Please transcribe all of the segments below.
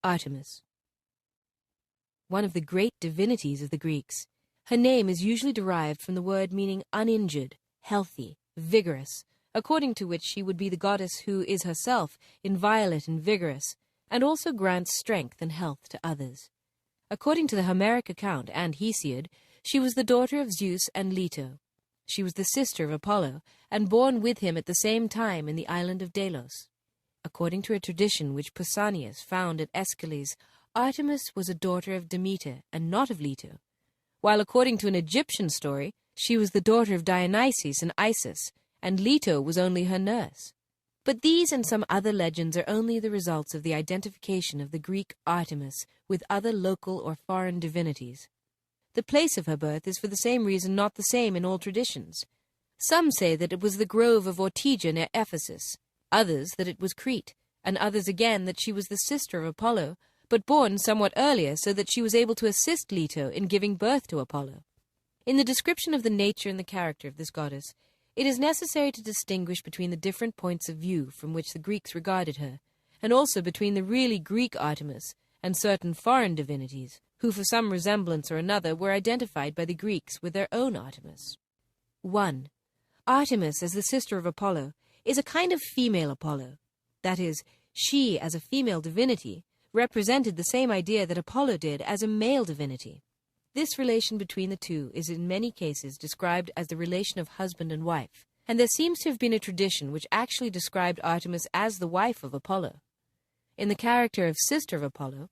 Artemis. One of the great divinities of the Greeks, her name is usually derived from the word meaning uninjured, healthy, vigorous, according to which she would be the goddess who is herself inviolate and vigorous, and also grants strength and health to others. According to the Homeric account and Hesiod, she was the daughter of Zeus and Leto. She was the sister of Apollo, and born with him at the same time in the island of Delos. According to a tradition which Pausanias found at Aeschylus, Artemis was a daughter of Demeter and not of Leto, while according to an Egyptian story, she was the daughter of Dionysus and Isis, and Leto was only her nurse. But these and some other legends are only the results of the identification of the Greek Artemis with other local or foreign divinities. The place of her birth is for the same reason not the same in all traditions. Some say that it was the grove of Ortygia near Ephesus, others that it was Crete, and others again that she was the sister of Apollo, but born somewhat earlier so that she was able to assist Leto in giving birth to Apollo. In the description of the nature and the character of this goddess, it is necessary to distinguish between the different points of view from which the Greeks regarded her, and also between the really Greek Artemis and certain foreign divinities, who for some resemblance or another were identified by the Greeks with their own Artemis. 1. Artemis, as the sister of Apollo, is a kind of female Apollo. That is, she, as a female divinity, represented the same idea that Apollo did as a male divinity. This relation between the two is in many cases described as the relation of husband and wife, and there seems to have been a tradition which actually described Artemis as the wife of Apollo. In the character of sister of Apollo,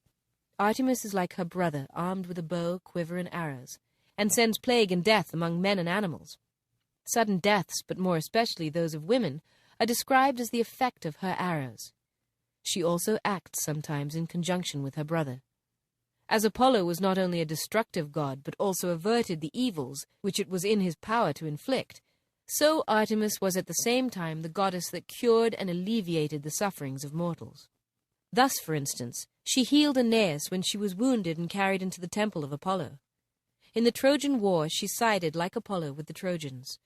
Artemis is like her brother, armed with a bow, quiver, and arrows, and sends plague and death among men and animals. Sudden deaths, but more especially those of women, are described as the effect of her arrows. She also acts sometimes in conjunction with her brother. As Apollo was not only a destructive god, but also averted the evils which it was in his power to inflict, so Artemis was at the same time the goddess that cured and alleviated the sufferings of mortals. Thus, for instance, she healed Aeneas when she was wounded and carried into the temple of Apollo. In the Trojan War she sided, like Apollo, with the Trojans.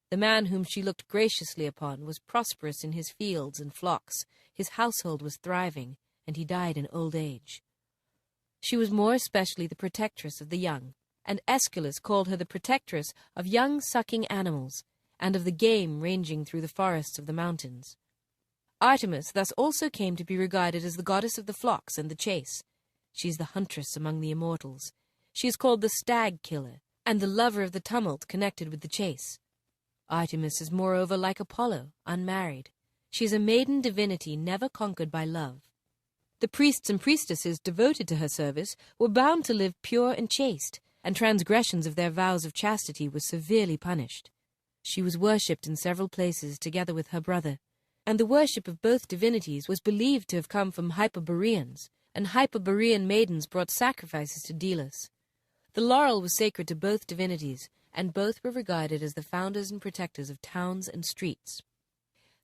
The man whom she looked graciously upon was prosperous in his fields and flocks, his household was thriving, and he died in old age. She was more especially the protectress of the young, and Aeschylus called her the protectress of young sucking animals, and of the game ranging through the forests of the mountains. Artemis thus also came to be regarded as the goddess of the flocks and the chase. She is the huntress among the immortals. She is called the stag-killer, and the lover of the tumult connected with the chase. Artemis is moreover like Apollo, unmarried. She is a maiden divinity never conquered by love. The priests and priestesses devoted to her service were bound to live pure and chaste, and transgressions of their vows of chastity were severely punished. She was worshipped in several places together with her brother, and the worship of both divinities was believed to have come from Hyperboreans, and Hyperborean maidens brought sacrifices to Delos. The laurel was sacred to both divinities, and both were regarded as the founders and protectors of towns and streets.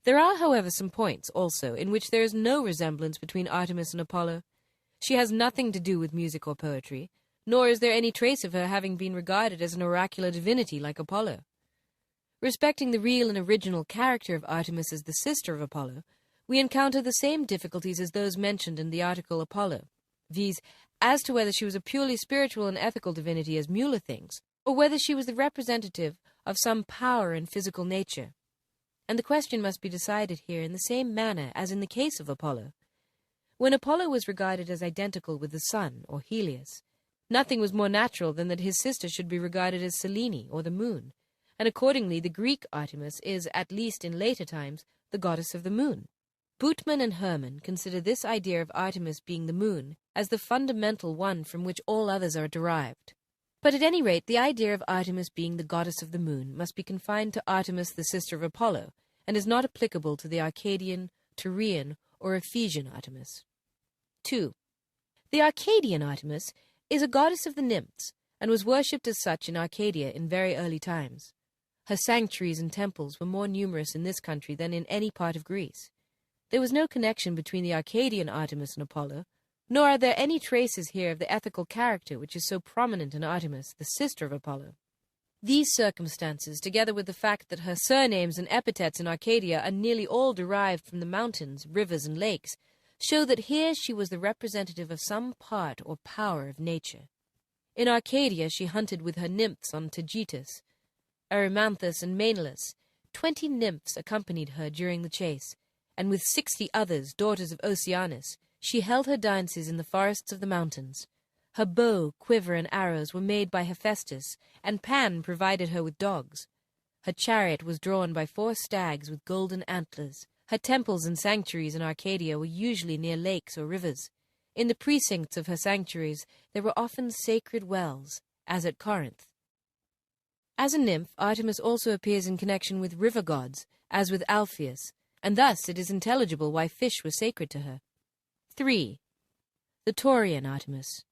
There are, however, some points, also, in which there is no resemblance between Artemis and Apollo. She has nothing to do with music or poetry, nor is there any trace of her having been regarded as an oracular divinity like Apollo. Respecting the real and original character of Artemis as the sister of Apollo, we encounter the same difficulties as those mentioned in the article Apollo, viz., as to whether she was a purely spiritual and ethical divinity as Müller thinks, or whether she was the representative of some power and physical nature. And the question must be decided here in the same manner as in the case of Apollo. When Apollo was regarded as identical with the sun, or Helios, nothing was more natural than that his sister should be regarded as Selene, or the moon, and accordingly the Greek Artemis is, at least in later times, the goddess of the moon. Boutman and Hermann consider this idea of Artemis being the moon as the fundamental one from which all others are derived. But at any rate, the idea of Artemis being the goddess of the moon must be confined to Artemis, the sister of Apollo, and is not applicable to the Arcadian, Tyrian, or Ephesian Artemis. 2. The Arcadian Artemis is a goddess of the nymphs, and was worshipped as such in Arcadia in very early times. Her sanctuaries and temples were more numerous in this country than in any part of Greece. There was no connection between the Arcadian Artemis and Apollo, nor are there any traces here of the ethical character which is so prominent in Artemis, the sister of Apollo. These circumstances, together with the fact that her surnames and epithets in Arcadia are nearly all derived from the mountains, rivers, and lakes, show that here she was the representative of some part or power of nature. In Arcadia she hunted with her nymphs on Taygetus, Erymanthus and Menelaus. 20 nymphs accompanied her during the chase, and with 60 others, daughters of Oceanus, she held her dances in the forests of the mountains. Her bow, quiver, and arrows were made by Hephaestus, and Pan provided her with dogs. Her chariot was drawn by 4 stags with golden antlers. Her temples and sanctuaries in Arcadia were usually near lakes or rivers. In the precincts of her sanctuaries there were often sacred wells, as at Corinth. As a nymph, Artemis also appears in connection with river gods, as with Alpheus, and thus it is intelligible why fish were sacred to her. 3. The Taurian Artemis.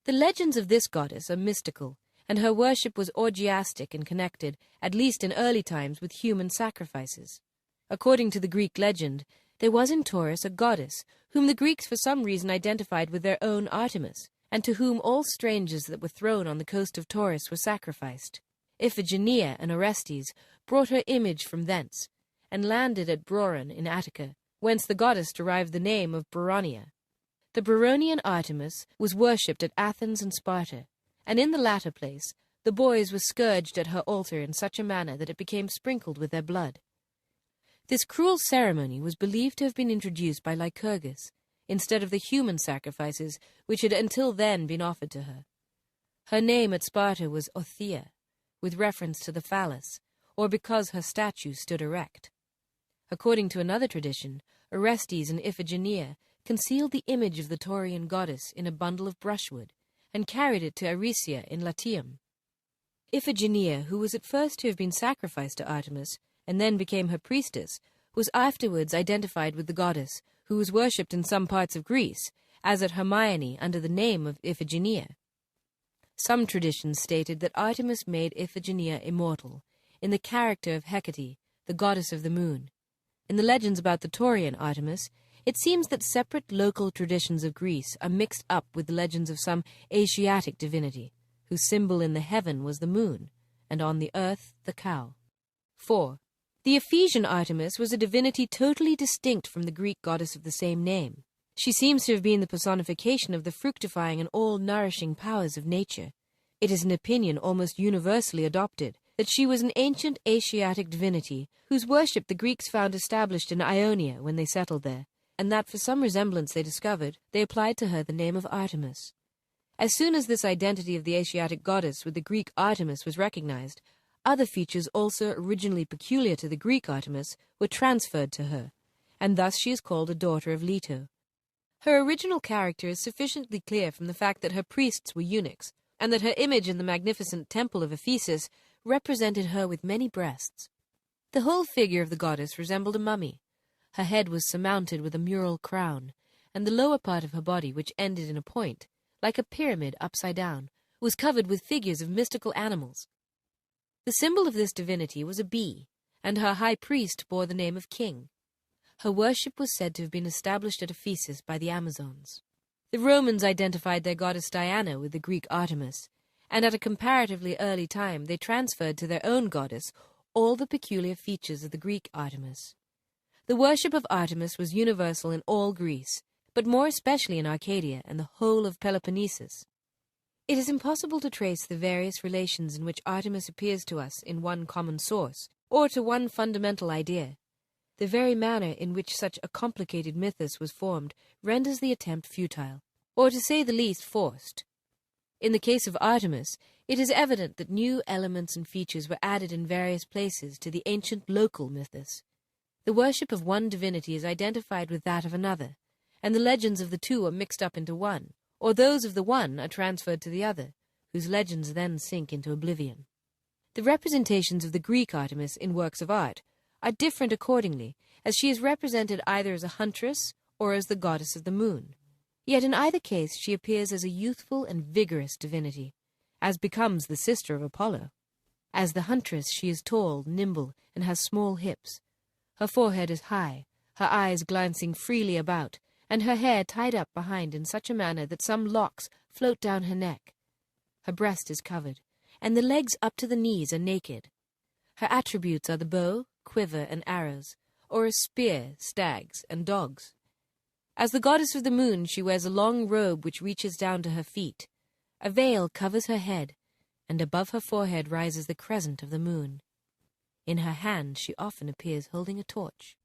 The legends of this goddess are mystical, and her worship was orgiastic and connected, at least in early times, with human sacrifices. According to the Greek legend, there was in Taurus a goddess, whom the Greeks for some reason identified with their own Artemis, and to whom all strangers that were thrown on the coast of Taurus were sacrificed. Iphigenia and Orestes brought her image from thence, and landed at Broron in Attica, whence the goddess derived the name of Bronia. The Broronian Artemis was worshipped at Athens and Sparta, and in the latter place the boys were scourged at her altar in such a manner that it became sprinkled with their blood. This cruel ceremony was believed to have been introduced by Lycurgus, instead of the human sacrifices which had until then been offered to her. Her name at Sparta was Othea, with reference to the phallus, or because her statue stood erect. According to another tradition, Orestes and Iphigenia concealed the image of the Taurian goddess in a bundle of brushwood, and carried it to Aricia in Latium. Iphigenia, who was at first to have been sacrificed to Artemis, and then became her priestess, was afterwards identified with the goddess, who was worshipped in some parts of Greece, as at Hermione under the name of Iphigenia. Some traditions stated that Artemis made Iphigenia immortal, in the character of Hecate, the goddess of the moon. In the legends about the Taurian Artemis, it seems that separate local traditions of Greece are mixed up with the legends of some Asiatic divinity, whose symbol in the heaven was the moon, and on the earth the cow. 4. The Ephesian Artemis was a divinity totally distinct from the Greek goddess of the same name. She seems to have been the personification of the fructifying and all-nourishing powers of nature. It is an opinion almost universally adopted that she was an ancient Asiatic divinity whose worship the Greeks found established in Ionia when they settled there, and that for some resemblance they discovered, they applied to her the name of Artemis. As soon as this identity of the Asiatic goddess with the Greek Artemis was recognized, other features also originally peculiar to the Greek Artemis were transferred to her, and thus she is called a daughter of Leto. Her original character is sufficiently clear from the fact that her priests were eunuchs, and that her image in the magnificent temple of Ephesus represented her with many breasts. The whole figure of the goddess resembled a mummy. Her head was surmounted with a mural crown, and the lower part of her body, which ended in a point, like a pyramid upside down, was covered with figures of mystical animals. The symbol of this divinity was a bee, and her high priest bore the name of king. Her worship was said to have been established at Ephesus by the Amazons. The Romans identified their goddess Diana with the Greek Artemis, and at a comparatively early time they transferred to their own goddess all the peculiar features of the Greek Artemis. The worship of Artemis was universal in all Greece, but more especially in Arcadia and the whole of Peloponnesus. It is impossible to trace the various relations in which Artemis appears to us in one common source, or to one fundamental idea. The very manner in which such a complicated mythos was formed renders the attempt futile, or to say the least forced. In the case of Artemis, it is evident that new elements and features were added in various places to the ancient local mythos. The worship of one divinity is identified with that of another, and the legends of the two are mixed up into one, or those of the one are transferred to the other, whose legends then sink into oblivion. The representations of the Greek Artemis in works of art are different accordingly, as she is represented either as a huntress or as the goddess of the moon. Yet in either case she appears as a youthful and vigorous divinity, as becomes the sister of Apollo. As the huntress she is tall, nimble, and has small hips. Her forehead is high, her eyes glancing freely about, and her hair tied up behind in such a manner that some locks float down her neck. Her breast is covered, and the legs up to the knees are naked. Her attributes are the bow, quiver, and arrows, or a spear, stags, and dogs. As the goddess of the moon, she wears a long robe which reaches down to her feet. A veil covers her head, and above her forehead rises the crescent of the moon. In her hand she often appears holding a torch.